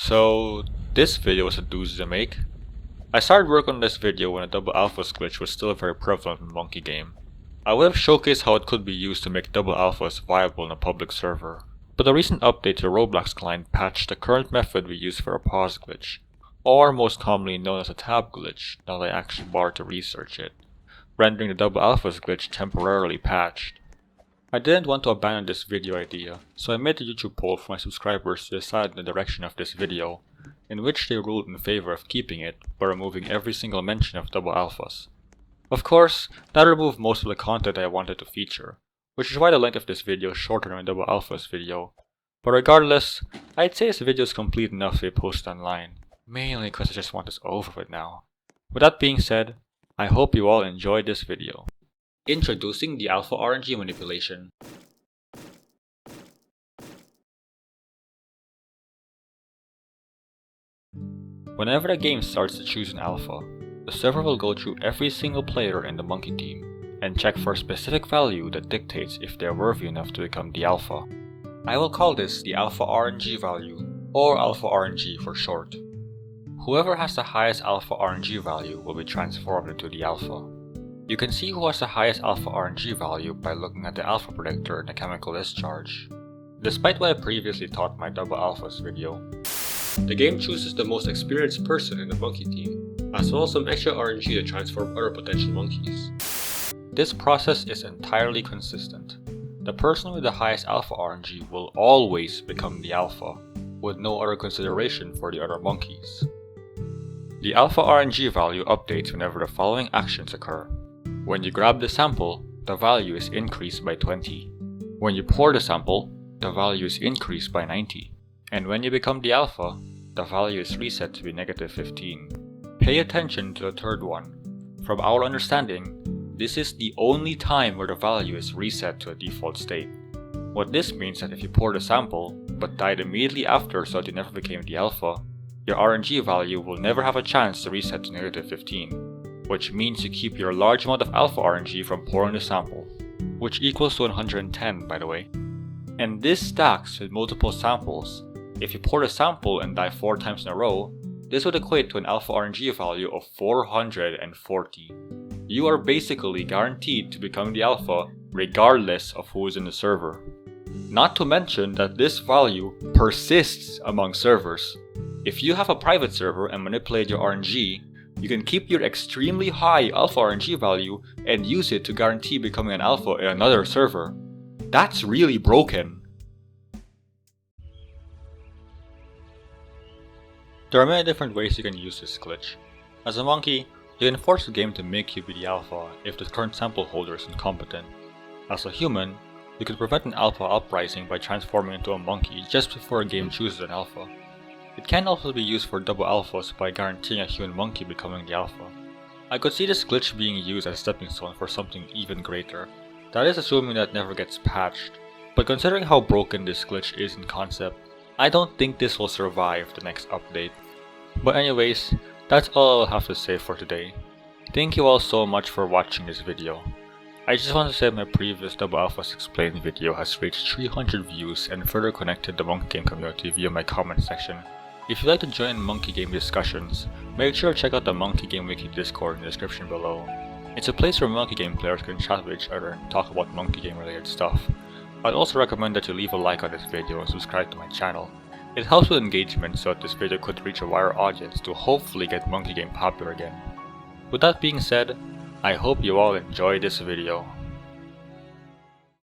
So this video was a doozy to make. I started work on this video when a double alphas glitch was still very prevalent in Monkey game. I would have showcased how it could be used to make double alphas viable in a public server, but a recent update to the Roblox client patched the current method we use for a pause glitch, or most commonly known as a tab glitch now that I actually bothered to research it, rendering the double alphas glitch temporarily patched. I didn't want to abandon this video idea, so I made a YouTube poll for my subscribers to decide the direction of this video, in which they ruled in favor of keeping it by removing every single mention of double alphas. Of course, that removed most of the content I wanted to feature, which is why the length of this video is shorter than a double alphas video. But regardless, I'd say this video is complete enough to be posted online, mainly because I just want this over with now. With that being said, I hope you all enjoyed this video. Introducing the Alpha RNG Manipulation. Whenever the game starts to choose an alpha, the server will go through every single player in the Monkey team and check for a specific value that dictates if they are worthy enough to become the alpha. I will call this the Alpha RNG value, or Alpha RNG for short. Whoever has the highest Alpha RNG value will be transformed into the alpha. You can see who has the highest Alpha RNG value by looking at the alpha predictor in the chemical discharge. Despite what I previously taught in my double alphas video, the game chooses the most experienced person in the monkey team, as well as some extra RNG to transform other potential monkeys. This process is entirely consistent. The person with the highest Alpha RNG will always become the alpha, with no other consideration for the other monkeys. The Alpha RNG value updates whenever the following actions occur. When you grab the sample, the value is increased by 20. When you pour the sample, the value is increased by 90. And when you become the alpha, the value is reset to be negative 15. Pay attention to the third one. From our understanding, this is the only time where the value is reset to a default state. What this means that if you pour the sample, but died immediately after so that you never became the alpha, your RNG value will never have a chance to reset to negative 15. Which means you keep your large amount of Alpha RNG from pouring the sample, which equals to 110 by the way. And this stacks with multiple samples. If you pour the sample and die 4 times in a row, this would equate to an Alpha RNG value of 440. You are basically guaranteed to become the alpha regardless of who is in the server. Not to mention that this value persists among servers. If you have a private server and manipulate your RNG, you can keep your extremely high Alpha RNG value and use it to guarantee becoming an alpha in another server. That's really broken. There are many different ways you can use this glitch. As a monkey, you can force the game to make you be the alpha if the current sample holder is incompetent. As a human, you can prevent an alpha uprising by transforming into a monkey just before a game chooses an alpha. It can also be used for double alphas by guaranteeing a human monkey becoming the alpha. I could see this glitch being used as a stepping stone for something even greater. That is assuming that it never gets patched. But considering how broken this glitch is in concept, I don't think this will survive the next update. But anyways, that's all I'll have to say for today. Thank you all so much for watching this video. I just want to say my previous Double Alphas Explained video has reached 300 views and further connected the Monkey Game community via my comment section. If you'd like to join Monkey Game discussions, make sure to check out the Monkey Game Wiki Discord in the description below. It's a place where Monkey Game players can chat with each other and talk about Monkey Game related stuff. I'd also recommend that you leave a like on this video and subscribe to my channel. It helps with engagement so that this video could reach a wider audience to hopefully get Monkey Game popular again. With that being said, I hope you all enjoyed this video.